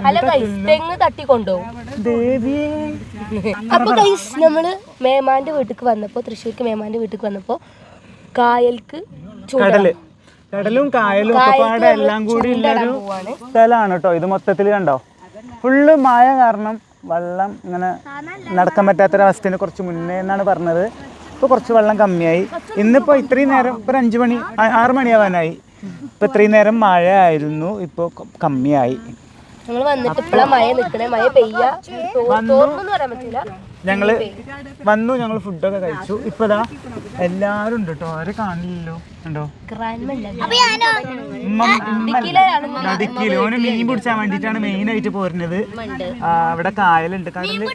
അല്ല ഗൈസ് തെങ്ങ് തട്ടിക്കൊണ്ടുപോകും. അപ്പൊ ഗൈസ് നമ്മള് മേമാന്റെ വീട്ടിക്ക് വന്നപ്പോ, തൃശ്ശൂർക്ക് മേമാന്റെ വീട്ടിക്ക് വന്നപ്പോ കായൽക്ക് കടലും കായലും ഒക്കെ എല്ലാം കൂടി ഉള്ളൊരു സ്ഥലമാണ് കേട്ടോ ഇത്. മൊത്തത്തിൽ കണ്ടോ, ഫുള്ള് മഴ കാരണം വെള്ളം ഇങ്ങനെ നടക്കാൻ പറ്റാത്തൊരവസ്ഥയിൽ കുറച്ച് മുന്നേ എന്നാണ് പറഞ്ഞത്. ഇപ്പോൾ കുറച്ച് വെള്ളം കമ്മിയായി. ഇന്നിപ്പോൾ ഇത്രയും നേരം ഇപ്പോൾ 5 മണി 6 മണിയാവാനായി. ഇപ്പോൾ ഇത്രയും നേരം മഴ ആയിരുന്നു, ഇപ്പോൾ കമ്മിയായി. ഞങ്ങൾ വന്നിട്ട് ഇപ്പോഴാ മഴ നിൽക്കണേ. മഴ പെയ്യ തോന്നുന്നു പറയാൻ പറ്റില്ല. ഞങ്ങള് വന്നു, ഞങ്ങൾ ഫുഡൊക്കെ കഴിച്ചു. ഇപ്പൊ ഇതാ എല്ലാരും ഉണ്ട് കേട്ടോ, ആരെ കാണില്ലല്ലോ. ഉണ്ടോ നടുക്കില് ഓന് മീൻ പിടിച്ചാൻ വേണ്ടിട്ടാണ് മെയിൻ ആയിട്ട് പോരുന്നത്. അവിടെ കായലുണ്ട്, കായലാണ്.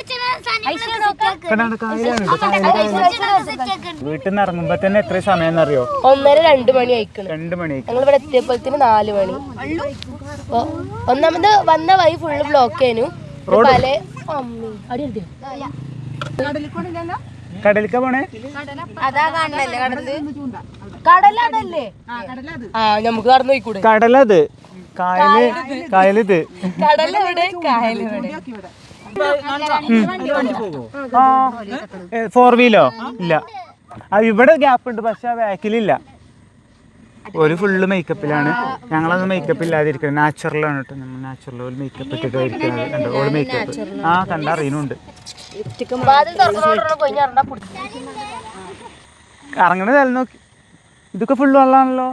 വീട്ടിൽ നിന്ന് ഇറങ്ങുമ്പോ തന്നെ എത്ര സമയം എന്നറിയോ? 1:30-2 മണി ആയിക്കണം. 2 മണി. ഞങ്ങൾ ഇവിടെ എത്തിയപ്പോഴത്തേന് 4 മണി. ഒന്നാമത് വന്ന വഴി ഫുള്ള് ബ്ലോക്ക് ആയിരുന്നു. കടലിക്ക പോണേ? കടലതല്ലേ? ആ നമുക്ക് കടന്നു പോയിക്കൂടെ? കടലത്, കായലിത്. കടലെവിടെ, കായലെവിടെ? 4 വീലോ ഇല്ല. ഇവിടെ ഗ്യാപ്പ് ഉണ്ട്, പക്ഷെ ആ ബാക്കിലില്ല. ഒരു ഫുള്ള് മേക്കപ്പിലാണ്. ഞങ്ങളൊന്നും മേക്കപ്പ് ഇല്ലാതിരിക്കുന്നത്, നാച്ചുറലാണ് കേട്ടോ. നമ്മൾ നാച്ചുറൽ ഒരു മേക്കപ്പ് ഇട്ടിട്ട് ഇരിക്കുന്നത് കണ്ടോ. ഓള് മേക്കപ്പ് കണ്ടറിയുന്നുണ്ട്. ഇറങ്ങണ സ്ഥലം നോക്കി, ഇതൊക്കെ ഫുള്ള് വെള്ളമാണല്ലോ.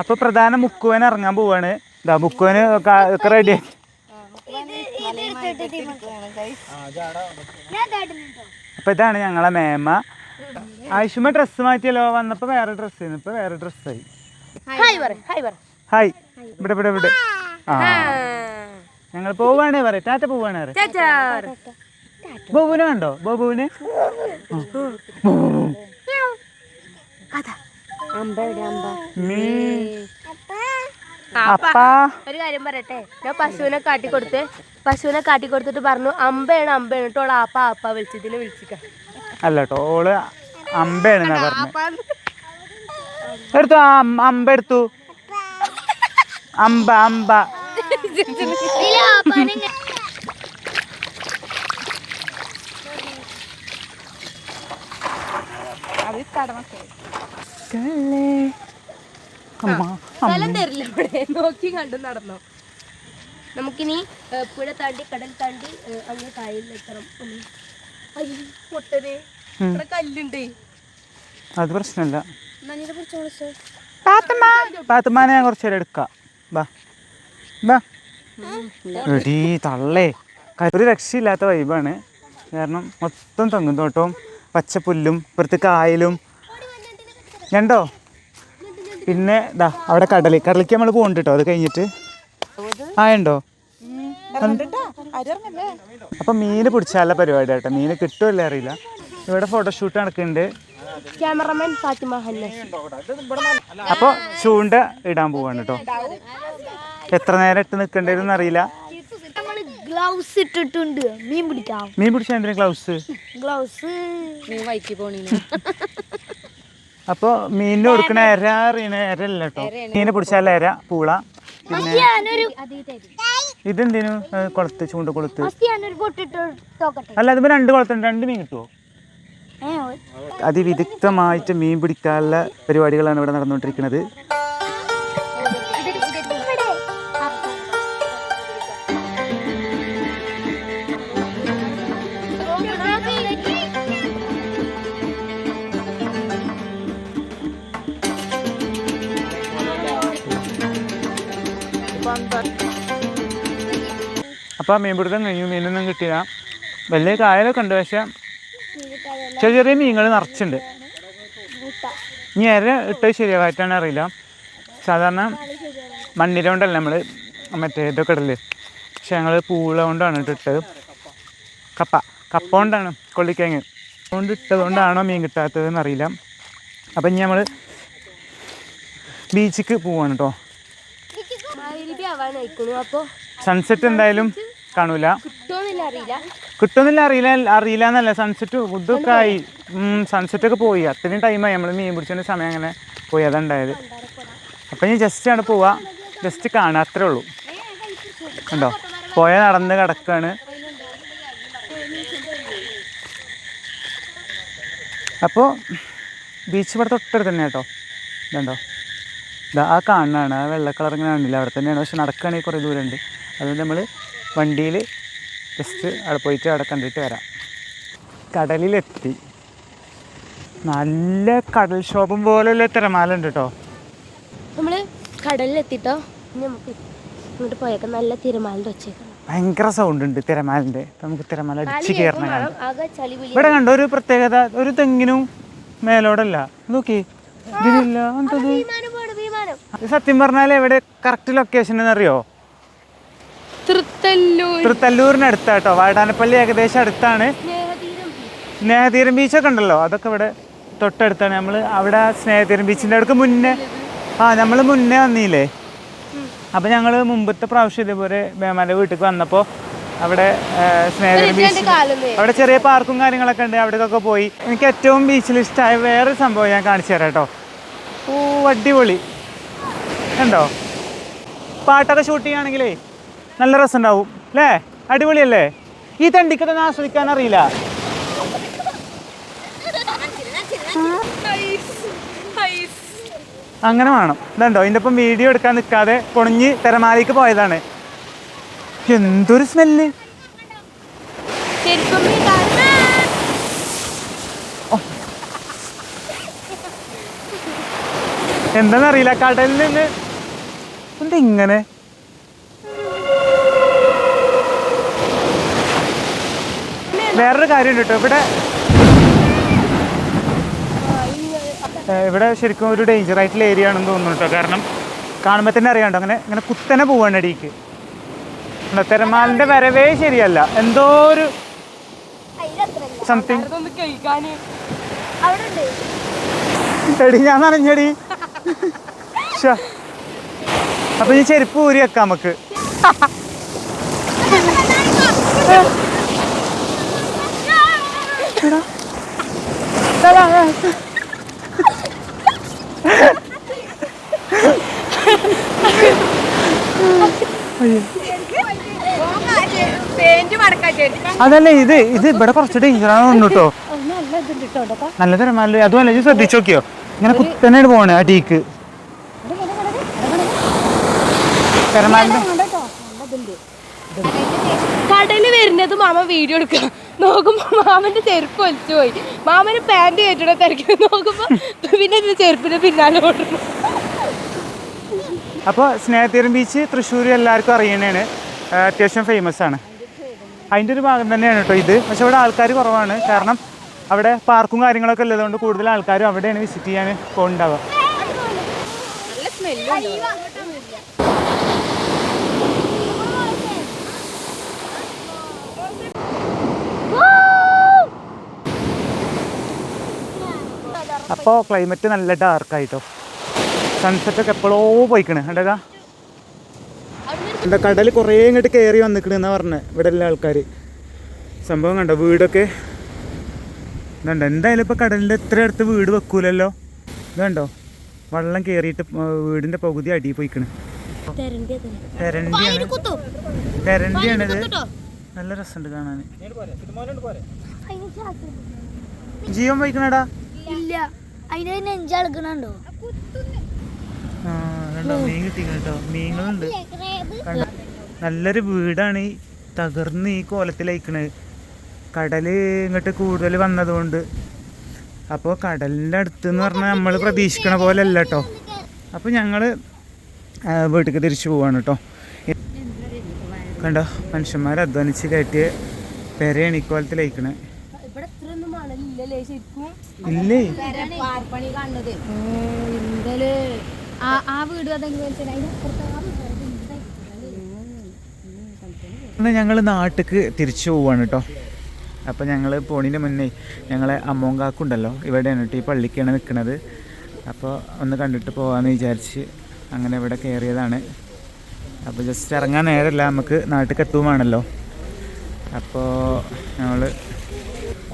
അപ്പൊ പ്രധാന മുക്കുവൻ ഇറങ്ങാൻ പോവാണ്. ഇതാ മുക്കുവന് ഒക്കെ റെഡിയാക്കി. അപ്പൊ ഇതാണ് ഞങ്ങളെ മേമ. ആയിഷുമ്മ ഡ്രസ്സ് മാറ്റിയല്ലോ, വന്നപ്പോ വേറെ ഡ്രസ് ചെയ്യുന്നു, ഇപ്പൊ വേറെ ഡ്രസ്സായി. ഹായ്, ഇവിടെ ഇവിടെ ഇവിടെ. ആ ഞങ്ങൾ പോവാണേ പറ, ടാറ്റ പോവാണേ പറ. ബോബുനെ കണ്ടോ? ബോബുവിന് ഒരു കാര്യം പറയട്ടെ, ഞാൻ പശുവിനെ കാട്ടിക്കൊടുത്തിട്ട് പറഞ്ഞു അമ്പയാണ് കേട്ടോ. ആപ്പ വിളിച്ചതിനെ വിളിച്ചിക്ക അല്ല കേട്ടോ, ഓള് അമ്പയാണെന്നാ പറഞ്ഞു. എടുത്തു അമ്പ എടുത്തു. അമ്പ സ്ഥലം തരില്ല ഇവിടെ, നോക്കി കണ്ടു നടന്നോ. നമുക്കിനി പുഴ താണ്ടി കടൽ താണ്ടി അങ്ങ് കായലിലെത്തണം. പൊട്ടത് ഇവിടെ കല്ലുണ്ട്. അത് പ്രശ്നമില്ല. പാത്തുമ്മാനെ ഞാൻ കുറച്ച് നേരം എടുക്കാം. എടീ തള്ളേ, ഒരു രക്ഷയില്ലാത്ത വൈബാണ്. കാരണം മൊത്തം തെങ്ങും തോട്ടവും പച്ചപ്പുല്ലും ഇപ്പുറത്ത് കായലും കണ്ടോ. പിന്നെ ഇതാ അവിടെ കടലിലേക്ക് നമ്മൾ പോകുന്നുണ്ട് കേട്ടോ. അത് കഴിഞ്ഞിട്ട് ഉണ്ടോ. അപ്പൊ മീന് പിടിച്ചാല പരിപാടി കേട്ടോ. മീന് കിട്ടുമല്ലേ അറിയില്ല. ഇവിടെ ഫോട്ടോഷൂട്ട് നടക്കുന്നുണ്ട്. ക്യാമറമാൻ ഫാത്തിമ ഹന്നസ്. അപ്പൊ ചൂണ്ട ഇടാൻ പോവാണ് കേട്ടോ. എത്ര നേരം ഇട്ട് നിൽക്കേണ്ടതെന്ന് അറിയില്ല. ഗ്ലൗസ് ഇട്ടിട്ടുണ്ട്. മീൻ പിടിച്ചാൽ എന്തിനാ ഗ്ലൗസ്? അപ്പൊ മീനിന് കൊടുക്കണ എര അറിയണ എരല്ല കേട്ടോ. മീനെ പിടിച്ചാൽ എര, പൂള. പിന്നെ ഇതെന്തിനു കൊളുത്ത്, ചൂണ്ട കൊളുത്ത്. അല്ല അതിപ്പോ 2 കൊളുത്തുണ്ട്, 2 മീൻ കിട്ടുമോ? അതിവിദഗ്ധമായിട്ട് മീൻ പിടിക്കാനുള്ള പരിപാടികളാണ് ഇവിടെ നടന്നുകൊണ്ടിരിക്കുന്നത്. അപ്പോൾ മീൻ പിടുത്തം കഴിഞ്ഞു. മീനൊന്നും കിട്ടിയില്ല. വലിയ കായലൊക്കെ ഉണ്ട്, പക്ഷെ ചെറിയ ചെറിയ മീനുകൾ നിറച്ചുണ്ട്. ഇനി എര ഇട്ടത് ശരിയായിട്ടാണ് അറിയില്ല. സാധാരണ മണ്ണിര കൊണ്ടല്ല നമ്മൾ മറ്റേ ഇതൊക്കെ ഇടല്, പക്ഷെ ഞങ്ങൾ പൂള കൊണ്ടാണ് ഇട്ടത്. കപ്പ കൊണ്ടാണ്, കൊള്ളിക്കിഴങ്ങ് കൊണ്ട് ഇട്ടത് കൊണ്ടാണോ മീൻ കിട്ടാത്തതെന്ന് അറിയില്ല. അപ്പം ഇനി നമ്മൾ ബീച്ചിക്ക് പോവാണ് കേട്ടോ. സൺസെറ്റ് എന്തായാലും കാണൂല, കിട്ടുന്നില്ല അറിയില്ല എന്നല്ല. സൺസെറ്റ് ഇതൊക്കെ ആയി, സൺസെറ്റൊക്കെ പോയി. അത്രയും ടൈമായി നമ്മൾ മീൻ പിടിച്ചതിൻ്റെ സമയം അങ്ങനെ പോയി, അതുണ്ടായത്. അപ്പം ഇനി ജസ്റ്റ് ആണ് പോവാ, ജസ്റ്റ് കാണാം, അത്രേ ഉള്ളൂ. കണ്ടോ പുഴ നടന്ന് കിടക്കാണ്. അപ്പോൾ ബീച്ച് ഇവിടെ തൊട്ടടുത്ത് തന്നെ കേട്ടോ. ഇതുണ്ടോ, ഇതാ ആ കാണാനാണ്, ആ വെള്ള കളർ ഇങ്ങനെ കാണില്ല, അവിടെ തന്നെയാണ്. പക്ഷെ നടക്കുകയാണെങ്കിൽ കുറേ ദൂരമുണ്ട്. അതുകൊണ്ട് നമ്മൾ വണ്ടിയിൽ ജസ്റ്റ് അവിടെ പോയിട്ട് അവിടെ കണ്ടിട്ട് വരാം. കടലിലെത്തി. നല്ല കടൽക്ഷോഭം പോലെയുള്ള തിരമാല ഉണ്ട് കേട്ടോ. നമ്മൾ കടലിലെത്തിട്ടോ. ഇനി നമുക്ക് ഇങ്ങോട്ട് പോയേക്കാം. നല്ല തിരമാലിൻ്റെ ഒച്ചേക്കണം. ഭയങ്കര സൗണ്ട് ഉണ്ട് തിരമാലിൻ്റെ. നമുക്ക് തിരമാല അടിച്ച് കയറണം. ആകെ ചളി ഇവിടെ കണ്ടോ ഒരു പ്രത്യേകത, ഒരു തെങ്ങിനും മേലോടല്ല. നോക്കി ഇതിലില്ല. എന്തത് സത്യം പറഞ്ഞാൽ എവിടെ കറക്റ്റ് ലൊക്കേഷൻ എന്നറിയോ? തൃത്തല്ലൂരിനടുത്താ കേട്ടോ. വാടാനപ്പള്ളി ഏകദേശം അടുത്താണ്. സ്നേഹതീരം ബീച്ചൊക്കെ ഉണ്ടല്ലോ, അതൊക്കെ ഇവിടെ തൊട്ടടുത്താണ്. നമ്മൾ അവിടെ സ്നേഹതീരം ബീച്ചിൻ്റെ അടുക്ക് മുന്നേ നമ്മൾ മുന്നേ വന്നില്ലേ. അപ്പോൾ ഞങ്ങൾ മുമ്പത്തെ പ്രാവശ്യം ഇതേപോലെ മേമാൻ്റെ വീട്ടിലേക്ക് വന്നപ്പോൾ അവിടെ സ്നേഹതീരം ബീച്ച്, അവിടെ ചെറിയ പാർക്കും കാര്യങ്ങളൊക്കെ ഉണ്ട്. അവിടേക്കൊക്കെ പോയി. എനിക്ക് ഏറ്റവും ബീച്ചിൽ ഇഷ്ടമായ വേറൊരു സംഭവം ഞാൻ കാണിച്ചു തരാം കേട്ടോ. ഓ അടിപൊളി ഉണ്ടോ. പാട്ടൊക്കെ ഷൂട്ട് ചെയ്യുകയാണെങ്കിലേ നല്ല രസം ഉണ്ടാവും അല്ലേ? അടിപൊളിയല്ലേ? ഈ തണ്ടിക്കതൊന്നും ആസ്വദിക്കാൻ അറിയില്ല. അങ്ങനെ വേണം. ഇതുണ്ടോ, ഇതിൻ്റെ ഒപ്പം വീഡിയോ എടുക്കാൻ നിൽക്കാതെ പൊണിഞ്ഞ് തിരമാലയ്ക്ക് പോയതാണ്. എന്തൊരു സ്മെല്ല്. എന്താണെന്നറിയില്ല, കടലിൽ നിന്ന് എന്താ ഇങ്ങനെ. വേറൊരു കാര്യമുണ്ട് കേട്ടോ, ഇവിടെ ശരിക്കും ഒരു ഡേഞ്ചർ ആയിട്ടുള്ള ഏരിയ ആണെന്ന് തോന്നുന്നു കേട്ടോ. കാരണം കാണുമ്പോൾ തന്നെ അറിയാണ്ടോ, അങ്ങനെ ഇങ്ങനെ കുത്തനെ പോവാണ് അടിക്ക്. തിരമാലിൻ്റെ വരവേ ശരിയല്ല, എന്തോ ഒരു സംതിങ്. എടി ഞാൻ നനഞ്ഞടി. അപ്പൊ ഈ ചെരുപ്പ് ഊരി വെക്കാം നമുക്ക്. അതല്ലേ ഇത് ഇവിടെ കുറച്ച് ഡേഞ്ചറാണ് കേട്ടോ. നല്ല തിരമാല. അതുമല്ല ഇത് ശ്രദ്ധിച്ചു നോക്കിയോ, ഇങ്ങനെ കുത്തനെയാണ് പോണേ അടിക്ക്. കടല് വരുന്നത് മാമ വീഡിയോ എടുക്കാം. നോക്കുമ്പോ മാമന്റെ ചെരുപ്പ് വലിച്ചു പോയി. മാമന് പാന്റ് കയറ്റണ തിരക്കി നോക്കുമ്പോ പിന്നെ ചെരുപ്പിന്റെ പിന്നാലെ ഓടുന്നു. അപ്പോൾ സ്നേഹതീരം ബീച്ച് തൃശ്ശൂർ എല്ലാവർക്കും അറിയണതാണ്, അത്യാവശ്യം ഫേമസ് ആണ്. അതിൻ്റെ ഒരു ഭാഗം തന്നെയാണ് കേട്ടോ ഇത്. പക്ഷെ ഇവിടെ ആൾക്കാർ കുറവാണ്, കാരണം അവിടെ പാർക്കും കാര്യങ്ങളൊക്കെ ഉള്ളതുകൊണ്ട് കൂടുതൽ ആൾക്കാരും അവിടെയാണ് വിസിറ്റ് ചെയ്യാൻ പോകുന്നുണ്ടാവുക. അപ്പോൾ ക്ലൈമറ്റ് നല്ല ഡാർക്കായിട്ടോ. സൺസെറ്റൊക്കെ എപ്പോഴോ പോയിക്കണ്. കണ്ടേക്കാ എന്താ കടൽ കുറേ ഇങ്ങോട്ട് കയറി വന്നിക്കണെന്നാ പറഞ്ഞത് ഇവിടെ എല്ലാ ആൾക്കാർ. സംഭവം കണ്ടോ, വീടൊക്കെ ഇതുണ്ടോ. എന്തായാലും ഇപ്പോൾ കടലിൻ്റെ എത്ര അടുത്ത് വീട് വെക്കൂലല്ലോ. ഇതുണ്ടോ, വെള്ളം കയറിയിട്ട് വീടിൻ്റെ പകുതി അടിയിൽ പോയിക്കണ്. തെരണ്ടിയാണിത്. നല്ല രസമുണ്ട് കാണാൻ. ജീവൻ പോയിക്കണടാ. മീൻ കിട്ടി കേട്ടോ, മീനുകളുണ്ട്. നല്ലൊരു വീടാണ് ഈ തകർന്ന് ഈ കോലത്തിലയക്കണത്. കടൽ ഇങ്ങോട്ട് കൂടുതൽ വന്നതുകൊണ്ട്. അപ്പോൾ കടലിൻ്റെ അടുത്തെന്ന് പറഞ്ഞാൽ നമ്മൾ പ്രതീക്ഷിക്കണ പോലെ അല്ല കേട്ടോ. അപ്പോൾ ഞങ്ങൾ വീട്ടിലേക്ക് തിരിച്ചു പോവാണ് കേട്ടോ. കണ്ടോ, മനുഷ്യന്മാർ അധ്വാനിച്ച് കയറ്റിയ പെരയാണ് ഈ കോലത്തിലയക്കണേ. ഇല്ലേ ഞങ്ങൾ നാട്ടിലേക്ക് തിരിച്ചു പോവാണ് കേട്ടോ. അപ്പോൾ ഞങ്ങൾ പോണീൻ്റെ മുന്നേ ഞങ്ങളെ അമ്മോങ്കാക്കുണ്ടല്ലോ, ഇവിടെയാണ് കേട്ടോ, ഈ പള്ളിക്കാണ് നിൽക്കുന്നത്. അപ്പോൾ ഒന്ന് കണ്ടിട്ട് പോകാമെന്ന് വിചാരിച്ച് അങ്ങനെ ഇവിടെ കയറിയതാണ്. അപ്പോൾ ജസ്റ്റ് ഇറങ്ങാൻ നേരമല്ല, നമുക്ക് നാട്ടിലേക്ക് എത്തുവാണല്ലോ.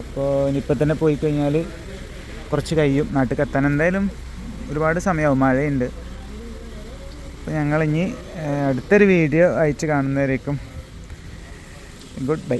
അപ്പോൾ ഇനിയിപ്പോൾ തന്നെ പോയി കഴിഞ്ഞാൽ കുറച്ച് കഴിയും നാട്ടിലേക്ക് എത്താൻ. എന്തായാലും ഒരുപാട് സമയമാവും, മഴയുണ്ട്. അപ്പോൾ ഞങ്ങളിനി അടുത്തൊരു വീഡിയോ അയച്ച് കാണുന്നവരേക്കും ഗുഡ് ബൈ.